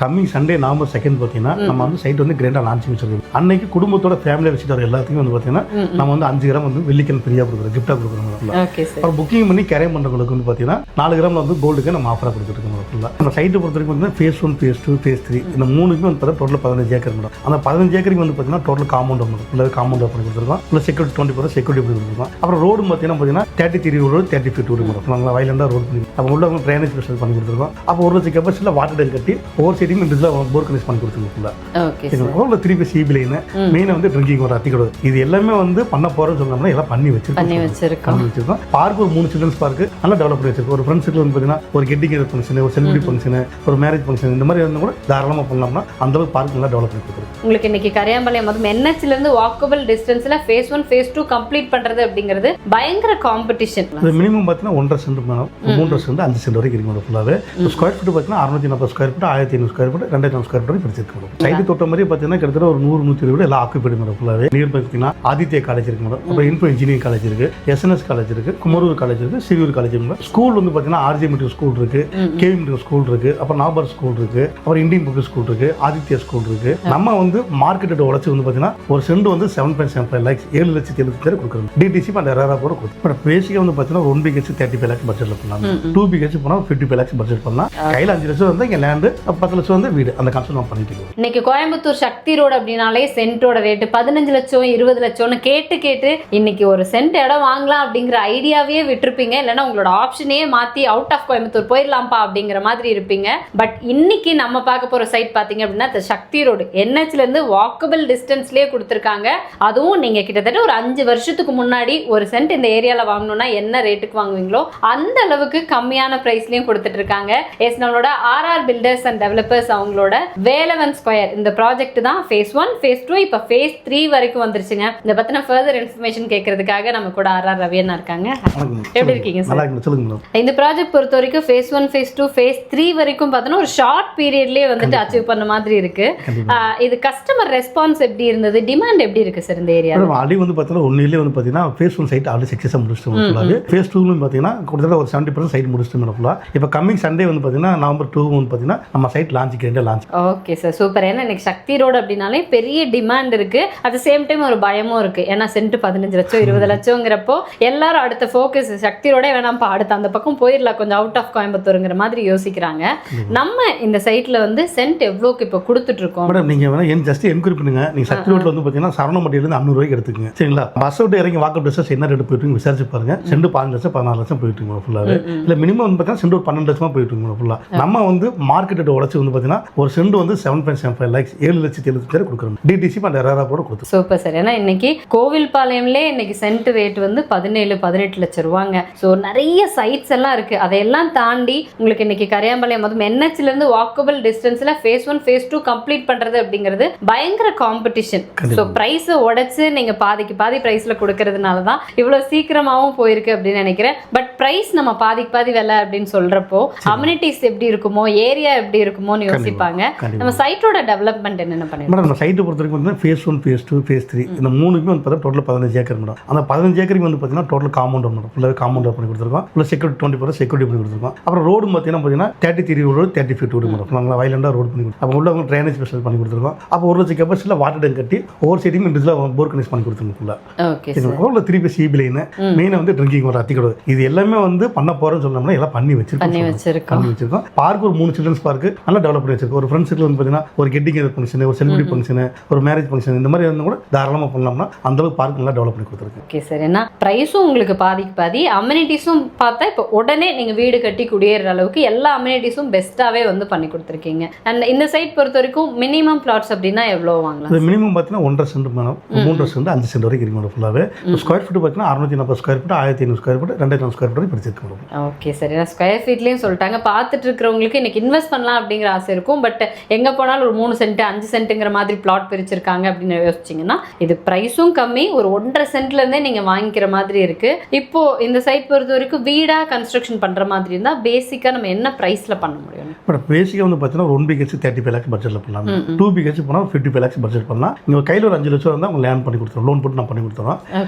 Coming Sunday November 2 பார்த்தீங்கன்னா நம்ம வந்து சைட் வந்து கிராண்டாக லான்ச்சிங் வச்சிருக்கோம். அன்னைக்கு குடும்பத்தோட ஃபேமிலியை வச்சுட்டு வர எல்லாத்துக்குமே வந்து பார்த்தீங்கன்னா நம்ம வந்து 5 கிராம் வந்து வெள்ளிக்கிழமை ஃப்ரீயாக கொடுக்குறோம், கிஃப்டாக கொடுக்குறோம். அப்புறம் புக்கிங் பண்ணி கேரே பண்ணுறவங்களுக்கு வந்து பார்த்தீங்கன்னா 4 கிராம் வந்து கோல்டுக்கு நம்ம ஆஃபராக கொடுத்துருக்கோம். ஃபுல்லாக நம்ம சைட்டை பொறுத்த வரைக்கும் வந்து ஃபேஸ் 1, ஃபேஸ் 2, ஃபேஸ் 3 இந்த மூணுக்குமே வந்து பார்த்தா டோட்டல் 15 ஏக்கர் மேடம். அந்த 15 ஏக்கருக்கு வந்து பார்த்தீங்கன்னா டோட்டல் காம்பவுண்ட் மேடம் ஃபுல்லாக காம்பவுண்ட் பண்ணி கொடுத்துருக்கோம். இல்லை செக்யூரிட்டி 20% செக்யூரிட்டி பண்ணி கொடுத்துருக்கோம். அப்புறம் ரோடு பார்த்தீங்கன்னா 33 ரோடு 30 ஃபீட் ரோடு மேடம். நாங்கள் வயலண்டாக ரோடு பண்ணி அப்போ உள்ள ட்ரைனேஜ் ஸ்பெஷல் பண்ணி கொடுத்துருக்கோம். அப்போ 1 லட்சம் கெப்பாசிட்டியில் வாட்டர் டேங்க் கட்டி ஒவ்வொரு சைடியும் இதில் போர் கனெக்ட் பண்ணி கொடுத்துருக்கோம். ஃபுல்லாக 3 பேஸ் ஈபி லைன் மெயினாக வந்து ட்ரிங்கிங் வாட்டர் அத்திக்கூடாது. இது எல்லாமே வந்து பண்ண போகிறோம்னு சொன்னோம்னா எல்லாம் பண்ணி வச்சிருக்கோம். பார்க் ஒரு 3 சில்ட்ரன்ஸ் பார்க்கு நல்லா டெவலப் பண்ணி வச்சிருக்கோம். ஒரு ஃப்ரெண்ட்ஸுக்கு வந்து பார்த்தீங்கன்னா ஒரு கெட்டிங் ஃபங்க்ஷன், ஒரு செலிபிரிட்டி ஃபங்க்ஷன், ஒரு மேரேஜ் ஃபங்க்ஷன் இந்த மாதிரி வந்து கூட தாராளமாக பண்ணலாம்னா அந்த அளவுக்கு பார்க் நல்லா டெவலப் பண்ணி கொடுத்துருக்கோம். உங்களுக்கு இன்னைக்கு கரையாம்பாளையம் அதுவும் NH இருந்து வாக்கபிள் டிஸ்டன்ஸ்ல ஃபேஸ் 1, ஃபேஸ் 2 கம்ப்ளீட் பண்றது அப்படிங்கிறது பயங்கர காம்படிஷன். இது மினிமம் பார்த்தீங்கன்னா 1.5 சென்ட் மேடம், 3 சென்ட் 5 சென்ட் வரைக்கும் இருக்கு ஃபுல்லாகவே. ஸ்கொயர் ஃபீட் பார்த்தீங்கன்னா 640 square feet, 1500 square feet, 2000 square feet வரைக்கும் பிரிச்சிருக்கு. சைடு தொட்ட மாதிரி பார்த்தீங்கன்னா கிட்டத்தட்ட ஒரு 100-120 வீடு எல்லாம் ஆக்குபைடு மேடம் ஃபுல்லாகவே. நியர் பார்த்தீங்கன்னா ஆதித்யா காலேஜ் இருக்கு மேடம், அப்புறம் இன்ஃபோ இன்ஜினியரிங் காலேஜ் இருக்கு, SNS காலேஜ் இருக்கு, குமரூர் காலேஜ் இருக்கு, சிவியூர் காலேஜ் இருக்கு. ஸ்கூல் வந்து பார்த்தீங்கன்னா RJ மெட்ரிக் ஸ்கூல் இருக்கு, KV மெட்ரிக் ஸ்கூல் இருக்கு, அப்புறம் நாபர் ஸ்கூல் இருக்கு, அப்புறம் இந்தியன் பப்ளிக் ஸ்கூல் இருக்கு, ஆதித்யா ஸ்கூல் இருக்கு. நம்ம வந்து மார்க்கெட்டோட உழைச்சி வந்து பார்த்தீங்கன்னா ஒரு சென்ட் வந்து 7.75 lakhs 7,70,000 கொடுக்குறோம். DTC அண்ட் RRA கூட கொடுக்கும். இப்போ பேசிக்காக வந்து பார்த்தீங்கன்னா 1 BHK 35 lakhs பட்ஜெட்டில் பண்ணலாம், 2 BHK போனால் 55 lakhs பட்ஜெட் பண்ணலாம். கையில் 5 லட்சம் வந்து இங்கே லேண்டு, 10 லட்சம் வந்து வீடு, அந்த கான்செப்ட் நம்ம பண்ணிட்டு இருக்கோம். இன்னைக்கு கோயம்புத்தூர் சக்தி ரோடு அப்படின்னாலே சென்ட்டோட ரேட்டு 15 லட்சம் 20 லட்சம்னு கேட்டு இன்னைக்கு ஒரு சென்ட் இடம் வாங்கலாம் அப்படிங்கிற ஐடியாவே விட்டுருப்பீங்க. இல்லைன்னா உங்களோட ஆப்ஷனே மாற்றி அவுட் ஆஃப் கோயம்புத்தூர் போயிடலாம்ப்பா அப்படிங்கிற மாதிரி இருப்பீங்க. பட் இன்னைக்கு நம்ம பார்க்க போகிற சைட் பார்த்தீங்க அப்படின்னா சக்தி ரோடு NHல இருந்து வாக்கபிள் டிஸ்டன்ஸ்லேயே கொடுத்துருக்காங்க. அதுவும் நீங்கள் கிட்டத்தட்ட ஒரு 5 வருஷத்துக்கு முன்னாடி ஒரு சென்ட் இந்த ஏரியாவில் வாங்கணும்னா என்ன ரேட்டுக்கு வாங்குவீங்களோ அந்த அளவுக்கு கம்மியான ப்ரைஸ்லையும் கொடுத்துட்டு இருக்காங்க. எஸ், நம்மளோட RR பில்டர்ஸ் அண்ட் டெவலப்பர்ஸ் அவங்களோட வேலவன் ஸ்கொயர் இந்த ப்ராஜெக்ட் தான் ஃபேஸ் 1, ஃபேஸ் 2 இப்போ ஃபேஸ் 3 வரைக்கும் வந்துருச்சுங்க. இதை பற்றின ஃபர்தர் இன்ஃபர்மேஷன் கேட்கறதுக்காக நம்ம கூட RR ரவியண்ணா இருக்காங்க. எப்படி இருக்கீங்க சார்? இந்த ப்ராஜெக்ட் பொறுத்த வரைக்கும் ஃபேஸ் 1, ஃபேஸ் 2, ஃபேஸ் 3 வரைக்கும் பார்த்தோன்னா ஒரு ஷார்ட் பீரியட்லேயே வந்துட்டு அச்சீவ் பண்ண மாதிரி இருக்கு. இது கஸ்டமர் ரெஸ்பான்ஸ் எப்படி இருந்தது, டிமாண்ட் எப்படி இருக்கு சார் இந்த ஏரியா? ஆல்ரெடி வந்து பார்த்தீங்கன்னா ஒன்னிலே வந்து பார்த்தீங்கன்னா ஃபேஸ் 1 சைட் ஆல்ரெடி சக்ஸஸாக முடிச்சிட்டு ஃபேஸ் 2 பார்த்தீங்கன்னா கிட்டத்தட்ட ஒரு 70% சைட் முடிச்சிட்டு மேடம். இப்போ கம்மிங் சண்டே வந்து பார்த்தீங்கன்னா நவம்பர் 2 வந்து பார்த்தீங்கன்னா நம்ம side launch launch. Okay sir, super. ஏன்னா இன்னைக்கு சக்தி ரோடு அப்படின்னாலே பெரிய டிமாண்ட் இருக்கு, அட் த சேம் டைம் ஒரு பயமும் இருக்கு. ஏன்னா சென்ட் 15 லட்சம் 20 லட்சங்கிறப்போ எல்லாரும் அடுத்த ஃபோக்கஸ் சக்தி ரோடே வேணாம்ப்பா, அடுத்த அந்த பக்கம் போயிடலாம், கொஞ்சம் அவுட் ஆஃப் கோயம்புத்தூருங்கிற மாதிரி யோசிக்கிறாங்க. நம்ம இந்த சைட்ல வந்து சென்ட் எவ்வளோக்கு இப்போ கொடுத்துட்டு இருக்கோம் மேடம்? நீங்க வேணா ஜஸ்ட் என்கொயரி பண்ணுங்க. நீங்க சக்தி ரோட்ல வந்து பார்த்தீங்கன்னா சரவணம்பட்டியிலிருந்து 500 ரூபாய்க்கு எடுத்துக்கங்க, சரிங்களா? பஸ் விட்டு இறங்கி வாக்கப் டிஸ்டன்ஸ் என்ன ரேட் போயிட்டு விசாரிச்சு பாருங்க. சென்ட் 15 லட்சம் 14 லட்சம் போயிட்டு இருக்கு ஃபுல்லாவே. இல்ல மினிமம் வந்து பார்த்தீங்கன்னா சென்ட் ஒரு 12 லட்சமா போயிட்டு இருக்கு ஃபுல்லா. நம்ம வந்து மார்க்கெட்டோட உழைச்சி வந்து பார்த்தீங்கன்னா ஒரு சென்ட் வந்து 7.75 lakhs 7,70,000 கொடுக்குறோம். DTC அண்ட் RRA கூட கொடுத்து. Super sir. ஏன்னா இன்னைக்கு கோவில்பாளையம்லே இன்னைக்கு சென்ட் ரேட் வந்து 17-18 லட்சம் ரூபாங்க. ஸோ நிறைய சைட்ஸ் எல்லாம் இருக்கு. அதையெல்லாம் தாண்டி உங்களுக்கு இன்னைக்கு கரையாம்பாளையம் அதுவும் NHல இருந்து வாக்கபிள் டிஸ்டன்ஸ்ல ஃபேஸ் 1, ஃபேஸ் 2 கம்ப்ளீட் பண்றது அப்படிங்கிறது பயங்கர காம்படிஷன். ஸோ பிரைஸை உடைச்சு நீங்க பாதிக்கு பாதி பிரைஸ்ல கொடுக்கறதுனால தான் இவ்வளவு சீக்கிரமாவும் போயிருக்கு அப்படின்னு நினைக்கிறேன். பட் பிரைஸ் நம்ம பாதிக்கு பாதி விலை அப்படின்னு சொல்றப்போ அம்யூனிட்டிஸ் எப்படி இருக்குமோ, ஏரியா எப்படி இருக்குமோன்னு யோசிப்பாங்க. நம்ம சைட்டோட டெவலப்மெண்ட் என்னென்ன பண்ணிருக்கோம் மேடம்? நம்ம சைட்டை பொறுத்த வரைக்கும் வந்து ஃபேஸ் 1, ஃபேஸ் 2, ஃபேஸ் 3 இந்த மூணுக்குமே வந்து பார்த்தா டோட்டல் 15 ஏக்கர் மேடம். அந்த 15 ஏக்கருக்கு வந்து பார்த்தீங்கன்னா டோட்டல் காம்பவுண்ட் மேடம் ஃபுல்லாகவே காம்பவுண்ட் பண்ணி கொடுத்துருக்கோம். இல்லை செக்யூரிட்டி 20% செக்யூரிட்டி பண்ணி கொடுத்துருக்கோம். அப்புறம் ரோடு பார்த்தீங்கன்னா 33 ரோடு 30 ஃபீட் ரோடு மேடம். நாங்கள் வயலண்டாக ரோடு பண்ணி கொடுத்தோம். அப்போ உள்ள ட்ரைனேஜ் ஸ்பெஷல் பண்ணி கொடுத்துருக்கோம். அப்போ 1 லட்சம் கெப்பாசிட்டியில் வாட்டர் டேங்க் கட்டி ஒவ்வொரு சைடியும் இதில் போர் கனெக்ட் பண்ணி கொடுத்துருக்கோம். ஃபுல்லாக 3 பேஸ் ஈபி லைன் மெயினாக வந்து ட்ரிங்கிங் வாட்டர் அத்திக்கூடாது. இது எல்லாமே வந்து பண்ண போகிறோம்னு சொன்னோம்னா எல்லாம் பண்ணி வச்சிருக்கோம். பார்க் ஒரு 3 சில்ட்ரன்ஸ் பார்க்கு நல்லா டெவலப் பண்ணி வச்சிருக்கோம். ஒரு ஃப்ரெண்ட்ஸுக்கு வந்து பார்த்தீங்கன்னா ஒரு கெட்டிங் ஃபங்க்ஷன், ஒரு செலிபிரிட்டி ஃபங்க்ஷன், ஒரு மேரேஜ் ஃபங்க்ஷன் இந்த மாதிரி வந்து கூட தாராளமாக பண்ணலாம்னா அந்த அளவுக்கு பார்க் நல்லா டெவலப் பண்ணி கொடுத்துருக்கு. Okay sir. ஏன்னா ப்ரைஸும் உங்களுக்கு பாதிக்கு பாதி, அம்யூனிட்டிஸும் பார்த்தா இப்போ உடனே நீங்கள் வீடு கட்டி குடியேற அளவுக்கு எல்லா அம்யூனிட்டிஸும் பெஸ்ட்டாகவே வந்து பண்ணி கொடுத்துருக்கீங்க. அண்ட் இந்த சைட் பொறுத்த வரைக்கும் மினிமம் பிளாட்ஸ் அப்படின்னா எவ்வளோ வாங்கலாம்? மினிமம் பார்த்தீங்கன்னா 1.5 சென்ட் மேடம், 3 சென்ட் 5 சென்ட் வரைக்கும் இருக்கு ஃபுல்லாகவே. ஸ்கொயர் ஃபீட் பார்த்தீங்கன்னா 640 square feet, 1500 square feet, 2000 square feet வரைக்கும் பிடிச்சிருக்கு. Okay sir. ஏன்னா ஸ்கொயர் ஃபீட்லேயும் சொல்லிட்டாங்க. பார்த்துட்டு இருக்கிறவங்களுக்கு இன்னைக்கு இன்வெஸ்ட் பண்ணலாம் அப்படிங்கிற ஆசை இருக்கும். பட் எங்கே போனாலும் ஒரு 3 சென்ட் 5 சென்ட்டுங்கிற மாதிரி பிளாட் பிரிச்சிருக்காங்க அப்படின்னு யோசிச்சிங்கன்னா இது ப்ரைஸும் கம்மி, ஒரு 1.5 சென்ட்லேருந்தே நீங்கள் வாங்கிக்கிற மாதிரி இருக்கு. இப்போ இந்த சைட் பொறுத்த வரைக்கும் வீடாக கன்ஸ்ட்ரக்ஷன் பண்ணுற மாதிரி இருந்தால் பேசிக்காக நம்ம என்ன ப்ரைஸில் பண்ண முடியும்? பட் பேசிக்காக வந்து பார்த்தீங்கன்னா 1 BHK 35 lakhs பட்ஜெட்டில் பண்ணலாம், 2 BHK போனால் 55 lakhs பட்ஜெட் பண்ணலாம். நீங்கள் கையில் ஒரு 5 லட்சம் இருந்தால் உங்களுக்கு லேண்ட் பண்ணி கொடுத்துருவோம், லோன் போட்டு நான் பண்ணி கொடுத்துருவோம்.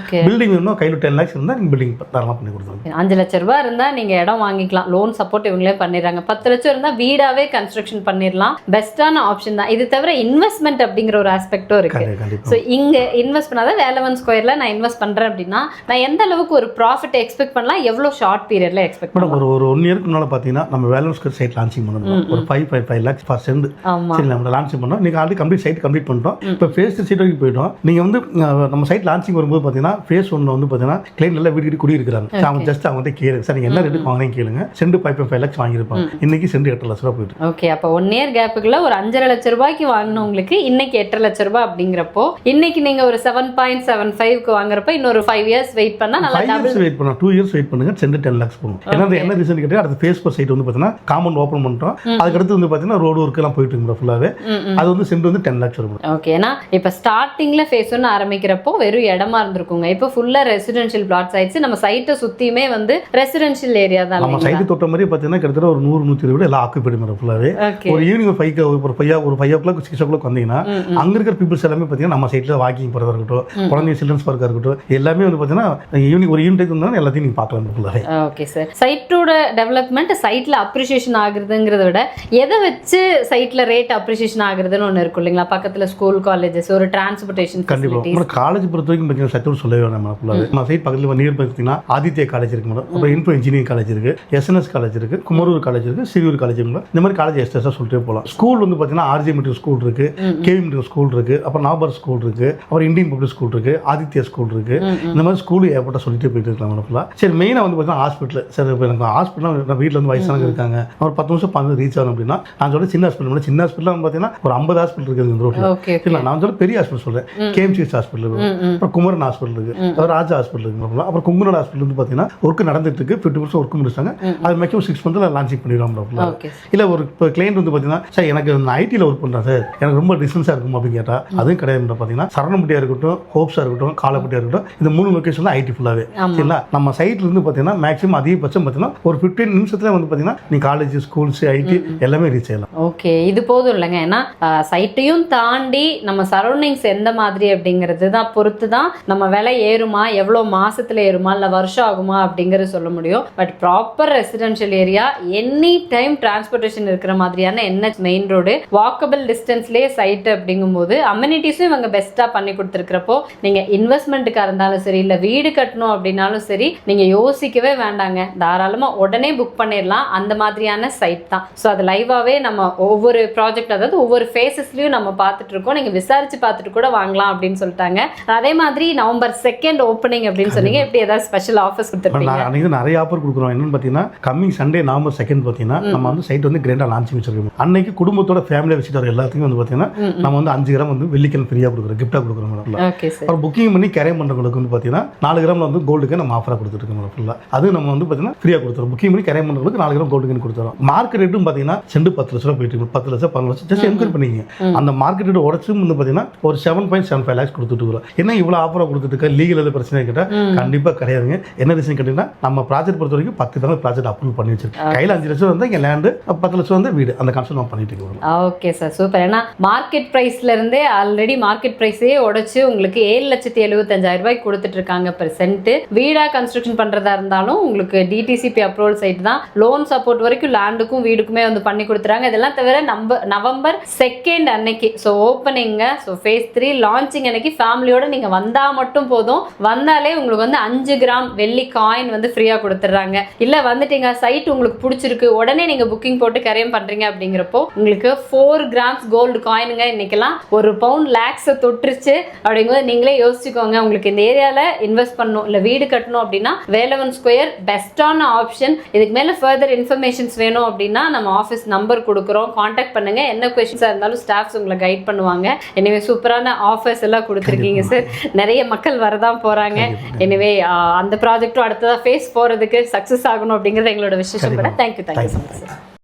பில்டிங் வேணும் கையில் 10 lakhs இருந்தால் நீங்கள் பில்டிங் தாராளமாக பண்ணி கொடுத்துருவோம். 5 லட்சம் ரூபாய் இருந்தால் நீங்கள் இடம் வாங்கிக்கலாம், லோன் சப்போர்ட் இவங்களே பண்ணிடுறாங்க. 10 லட்சம் இருந்தால் வீடாகவே கன்ஸ்ட்ரக்ஷன் கன்ஸ்ட்ரக்ஷன் பண்ணிடலாம். பெஸ்ட்டான ஆப்ஷன் தான். இது தவிர இன்வெஸ்ட்மெண்ட் அப்படிங்கிற ஒரு ஆஸ்பெக்டும் இருக்கு. ஸோ இங்க இன்வெஸ்ட் பண்ணாத வேலவன் ஸ்கொயர்ல நான் இன்வெஸ்ட் பண்றேன் அப்படின்னா நான் எந்த அளவுக்கு ஒரு ப்ராஃபிட் எக்ஸ்பெக்ட் பண்ணலாம், எவ்வளவு ஷார்ட் பீரியட்ல எக்ஸ்பெக்ட் பண்ணலாம்? ஒரு 1 இயருக்கு முன்னால பாத்தீங்கன்னா நம்ம வேலவன் ஸ்கொயர் சைட் லான்ச்சிங் பண்ணணும். ஒரு 5 lakhs per cent. சரி, நம்ம லான்ச்சிங் பண்ணோம். நீங்க ஆல்ரெடி கம்ப்ளீட் சைட் கம்ப்ளீட் பண்ணிட்டோம். இப்போ ஃபேஸ் 3 சைட் வரைக்கும் போயிட்டோம். நீங்க வந்து நம்ம சைட் லான்ச்சிங் வரும்போது பாத்தீங்கன்னா ஃபேஸ் 1 வந்து பாத்தீங்கன்னா கிளைண்ட் எல்லாம் வீடு குடி இருக்காங்க. அவங்க ஜஸ்ட் அவங்க கேளுங்க சார், நீங்க என்ன ரேட்டுக்கு வாங்குறீங்க கேளுங்க. சென்ட் 5.5 lakhs வாங்கியிருப்பாங்க. இன்னைக்கு சென்ட் 8 லட்சம் ரூபாய் போயிட்டு. ஓகே, அப்போ 1 இயர் கேப்புக்குள்ள ஒரு 5.5 லட்சம் ரூபாய்க்கு வாங்கினவங்களுக்கு இன்னைக்கு 8 லட்சம் ரூபாய் அப்படிங்கிறப்போ இன்னைக்கு நீங்க ஒரு 7.75க்கு வாங்குறப்ப இன்னொரு 5 இயர்ஸ் வெயிட் பண்ணா நல்லா டபுள் வெயிட் பண்ணா 2 இயர்ஸ் வெயிட் பண்ணுங்க. சென்ட் 10 lakhs போகும். என்ன ரீசன் கேட்டா அடுத்து ஃபேஸ் 4 சைட் வந்து பாத்தீங்கன்னா காம்பவுண்ட் ஓபன் பண்ணிட்டோம். அதுக்கு அடுத்து வந்து பாத்தீங்கன்னா ரோடு ஒர்க் எல்லாம் போயிட்டு இருக்கு ஃபுல்லாவே. அது வந்து சென்ட் வந்து 10 lakhs வரும். ஓகேனா இப்போ ஸ்டார்டிங்ல ஃபேஸ் 1 ஆரம்பிக்கிறப்போ வெறும் இடமா இருந்திருக்குங்க. இப்போ ஃபுல்லா ரெசிடென்ஷியல் பிளாட்ஸ் ஆயிடுச்சு. நம்ம சைட்டை சுத்தியுமே வந்து ரெசிடென்ஷியல் ஏரியா தான். நம்ம சைட் தொட்ட மாதிரி பாத்தீங்கன்னா கிட்டத்தட்ட ஒரு 100-120 வீடு எல்லாம் ஆக்குபை பண்ணி ஃபுல்லாவே. ஒரு ஈவினிங் 5 o'clock 6 o'clock வந்தீங்கன்னா அங்க இருக்கிற பீப்புள்ஸ் எல்லாமே பாத்தீங்கன்னா நம்ம சைட்ல வாக்கிங் போறதா இருக்கட்டும், குழந்தை சில்ட்ரன்ஸ் பார்க்கா இருக்கட்டும், எல்லாமே வந்து பாத்தீங்கன்னா ஈவினிங் டைம் வந்தா எல்லாத்தையும் நீங்க பார்க்கலாம் ஃபுல்லாவே. ஓகே சார், சைட்டோட டெவலப்மெண்ட் சைட்ல அப்ரிசியேஷன் ஆகுறதுங்கிறத விட எதை வச்சு சைட்ல ரேட் அப்ரிசியேஷன் ஆகுறதுன்னு ஒன்று இருக்கும் இல்லைங்களா? பக்கத்துல ஸ்கூல் காலேஜஸ், ஒரு டிரான்ஸ்போர்ட்டேஷன் கண்டிப்பா. காலேஜ் பொறுத்த வரைக்கும் பார்த்தீங்கன்னா சைட்டோட சொல்லவே வேணாம். நம்ம சைட் பக்கத்துல நியர் பார்த்தீங்கன்னா ஆதித்யா காலேஜ் இருக்கு மேடம், அப்புறம் இன்ஃபோ இன்ஜினியரிங் காலேஜ் இருக்கு, எஸ்என்எஸ் காலேஜ் இருக்கு, குமரூர் காலேஜ் இருக்கு, சிறியூர் காலேஜ் இருக்கு. இந்த மாதிரி காலேஜ் எக்ஸ்ட்ரா சொல்லிட்டே போகலாம். ஸ்கூல் வந்து பார்த்தீங்கன்னா ஆர்ஜி மெட்ரிக் ஸ்கூல் இருக்கு, கேவி மெட்ரிக் ஸ்கூல் இருக்கு, அப்புறம் நாபர் ஸ்கூல் இருக்கு, அப்புறம் இந்தியன் பப்ளிக் ஸ்கூல் இருக்கு, ஆதித்யா ஸ்கூல் இருக்கு. இந்த மாதிரி ஸ்கூல் ஏற்பட்ட சொல்லிட்டே போயிட்டு இருக்கலாம் மேடம் ஃபுல்லாக. சரி, மெயினாக வந்து பார்த்தீங்கன்னா ஹாஸ்பிட்டல். சரி, இப்போ எனக்கு ஹாஸ்பிட்டல் வீட்டில் வந்து வயசானவங்க இருக்காங்க, ஒரு 10 நிமிஷம் 15 ரீச் ஆகணும் அப்படின்னா நான் சொல்ல சின்ன ஹாஸ்பிட்டல். சின்ன ஹாஸ்பிட்டல் பார்த்தீங்கன்னா ஒரு 50 ஹாஸ்பிட்டல் இருக்குது இந்த ரோட்டில். இல்லை, நான் சொல்ல பெரிய ஹாஸ்பிட்டல் சொல்கிறேன். கேஎம்சிஎஸ் ஹாஸ்பிட்டல் இருக்கு, அப்புறம் குமரன் ஹாஸ்பிட்டல் இருக்கு, அப்புறம் ராஜா ஹாஸ்பிட்டல் இருக்கு, அப்புறம் குங்குநாடு ஹாஸ்பிட்டல் வந்து பார்த்தீங்கன்னா ஒர்க் நடந்துட்டு இருக்கு. 50% ஒர்க் முடிச்சாங்க. அது மேக்ஸிமம் 6 months லான்ச்சிங் பண்ணிடுவோம். இல்லை, ஒரு இப்போ கிளைண்ட் வந்து பார்த்தீங்கன்னா சார் எனக்கு நான் ஐடியில் ஒர்க் பண்ணுறேன் சார், எனக்கு ரொம்ப டிஸ்டன்ஸாக இருக்கும் அப்படின்னு கேட்டால் அதுவும் கிடையாது. பார்த்தீங்கன்னா சரணப்பட்டியாக இருக்கட்டும், ஹோப்ஸாக இருக்கட்டும், காலப்பட்டியாக இருக்கட்டும், இந்த 3 லொக்கேஷன் தான் ஐடி ஃபுல்லாகவே. சரிங்களா? நம்ம சைட்ல இருந்து பார்த்தீங்கன்னா மேக்ஸிமம் அதிகபட்சம் பார்த்தீங்கன்னா ஒரு 15 நிமிஷத்துல வந்து பார்த்தீங்கன்னா நீ காலேஜ், ஸ்கூல்ஸ், ஐடி எல்லாமே ரீச் ஆகலாம். ஓகே, இது போதும் இல்லைங்க. ஏன்னா சைட்டையும் தாண்டி நம்ம சரௌண்டிங்ஸ் எந்த மாதிரி அப்படிங்கிறது தான் பொறுத்து தான் நம்ம விலை ஏறுமா, எவ்வளோ மாசத்துல ஏறுமா, இல்லை வருஷம் ஆகுமா அப்படிங்கிறது சொல்ல முடியும். But proper residential area, any time transportation இருக்கிற மாதிரியான NH மெயின் ரோடு, வாக்கபிள் டிஸ்டன்ஸ்லேயே சைட் அப்படிங்கும்போது அம்யூனிட்டிஸும் இவங்க பெஸ்ட்டாக பண்ணி கொடுத்துருக்கிறப்போ நீங்கள் இன்வெஸ்ட்மெண்ட்டுக்காக இருந்தாலும் சரி, இல்லை வீடு கட்டணும் அப்படின்னாலும் சரி, நீங்கள் யோசிக்கவே வேண்டாங்க, தாராளமாக உடனே புக் பண்ணிடலாம். அந்த மாதிரியான சைட் தான். ஸோ அது லைவாகவே நம்ம ஒவ்வொரு ப்ராஜெக்ட், அதாவது ஒவ்வொரு ஃபேஸஸ்லையும் நம்ம பார்த்துட்டு இருக்கோம். நீங்கள் விசாரிச்சு பார்த்துட்டு கூட வாங்கலாம் அப்படின்னு சொல்லிட்டாங்க. அதே மாதிரி November 2 ஓப்பனிங் அப்படின்னு சொன்னீங்க. எப்படி ஏதாவது ஸ்பெஷல் ஆஃபர்ஸ் கொடுத்துருக்கீங்க? அன்றைக்கி நிறைய ஆஃபர் கொடுக்குறோம். என்னன்னு பார்த்தீங்கன்னா கம்மிங் சண்டே November 2 பார்த்தீங்கன்னா நம்ம வந்து சைட் வந்து கிராண்டாக லான்ச்சிங் வச்சிருக்கோம். அன்னைக்கு குடும்பத்தோட ஃபேமிலியை வச்சுட்டு வர எல்லாத்துக்கும் வந்து பார்த்தீங்கன்னா நம்ம வந்து 5 கிராம் வந்து வெள்ளிக்கிழமை ஃப்ரீயாக கொடுக்குறோம், கிஃப்டாக கொடுக்குறோம். அப்புறம் புக்கிங் பண்ணி கேரி பண்ணுறவங்களுக்கு வந்து பார்த்தீங்கன்னா 4 கிராம் வந்து கோல்டுக்கு நம்ம ஆஃபராக கொடுத்துருக்கோம் ஃபுல்லாக. அது நம்ம வந்து பார்த்தீங்கன்னா ஃப்ரீயாக கொடுத்துருவோம். புக்கிங் பண்ணி கேரி பண்ணுறவங்களுக்கு 4 கிராம் கோல்டுக்கு கொடுத்துறோம். மார்க்கெட் ரேட்டும் பார்த்தீங்கன்னா சென்ட் 10 லட்சம் ரூபா போயிட்டு 10 லட்சம் 15 லட்சம் ஜஸ்ட் என்கொயரி பண்ணிங்க. அந்த மார்க்கெட் ரேட் உடச்சும் வந்து பார்த்தீங்கன்னா ஒரு 7.75 lakhs கொடுத்துட்டு இருக்கிறோம். என்ன இவ்வளோ ஆஃபராக கொடுத்துட்டு இருக்க, லீகல் எதாவது பிரச்சனை கேட்டால் கண்டிப்பாக கிடையாதுங்க. என்ன ரீசன் கேட்டீங்கன்னா நம்ம ப்ராஜெக்ட் பொறுத்த வரைக்கும் 10 தான் ப்ராஜெக்ட் அப்ரூவ் பண்ணி வச்சிருக்கோம். கையில் 5 லட்சம் வந்து இங்கே லேண்டு, 10 லட்சம் வந்து வீடு, அந்த கான்செப்ட் நம்ம பண்ணிட்டு இருக்கோம். Okay sir, super. ஏன்னா மார்க்கெட் ப்ரைஸ்ல இருந்தே ஆல்ரெடி மார்க்கெட் ப்ரைஸே உடைச்சு உங்களுக்கு 7,75,000 ரூபாய்க்கு கொடுத்துட்டு இருக்காங்க பெர் சென்ட். வீடா கன்ஸ்ட்ரக்ஷன் பண்றதா இருந்தாலும் உங்களுக்கு டிடிசிபி அப்ரூவல் சைட் தான். லோன் சப்போர்ட் வரைக்கும் லேண்டுக்கும் வீடுக்குமே வந்து பண்ணி கொடுத்துறாங்க. இதெல்லாம் தவிர November 2 அன்னைக்கு ஸோ ஓப்பனிங்க, ஸோ ஃபேஸ் 3 லான்ச்சிங் அன்னைக்கு ஃபேமிலியோட நீங்க வந்தா மட்டும் போதும். வந்தாலே உங்களுக்கு வந்து 5 கிராம் வெள்ளி காயின் வந்து ஃப்ரீயா கொடுத்துட்றாங்க. இல்ல வந்துட்டீங்க, சைட் உங்களுக்கு பிடிச்சிருக்கு, உடனே நீங்க புக்கிங் போட்டு கரையம் பண்றீங்க அப்படிங்கிறப்போ உங்களுக்கு 4 கிராம்ஸ் கோல்டு காயினுங்க. இன்னைக்கெல்லாம் ஒரு பவுண்ட் லேக்ஸை தொட்டுருச்சு அப்படிங்கும்போது நீங்களே யோசிச்சுக்கோங்க. உங்களுக்கு இந்த ஏரியால இன்வெஸ்ட் பண்ணணும், இல்ல வீடு கட்டணும் அப்படின்னா வேலவன் ஸ்கொயர் பெஸ்டான ஆப்ஷன். இதுக்கு மேல ஃபர்தர் இன்ஃபர்மேஷன்ஸ் வேணும் அப்படின்னா நம்ம ஆஃபீஸ் நம்பர் கொடுக்குறோம், கான்டாக்ட் பண்ணுங்க. என்ன கொஸ்டின்ஸா இருந்தாலும் ஸ்டாஃப்ஸ் உங்களை கைட் பண்ணுவாங்க. எனவே சூப்பரான ஆஃபர்ஸ் எல்லாம் கொடுத்துருக்கீங்க சார். நிறைய மக்கள் வரதான் போறாங்க. எனவே அந்த ப்ராஜெக்டும் அடுத்ததா ஃபேஸ் போறதுக்கு சக்சஸ் ஆகணும் அப்படிங்கிறது எங்களோட விசேஷம். Thank you so much sir.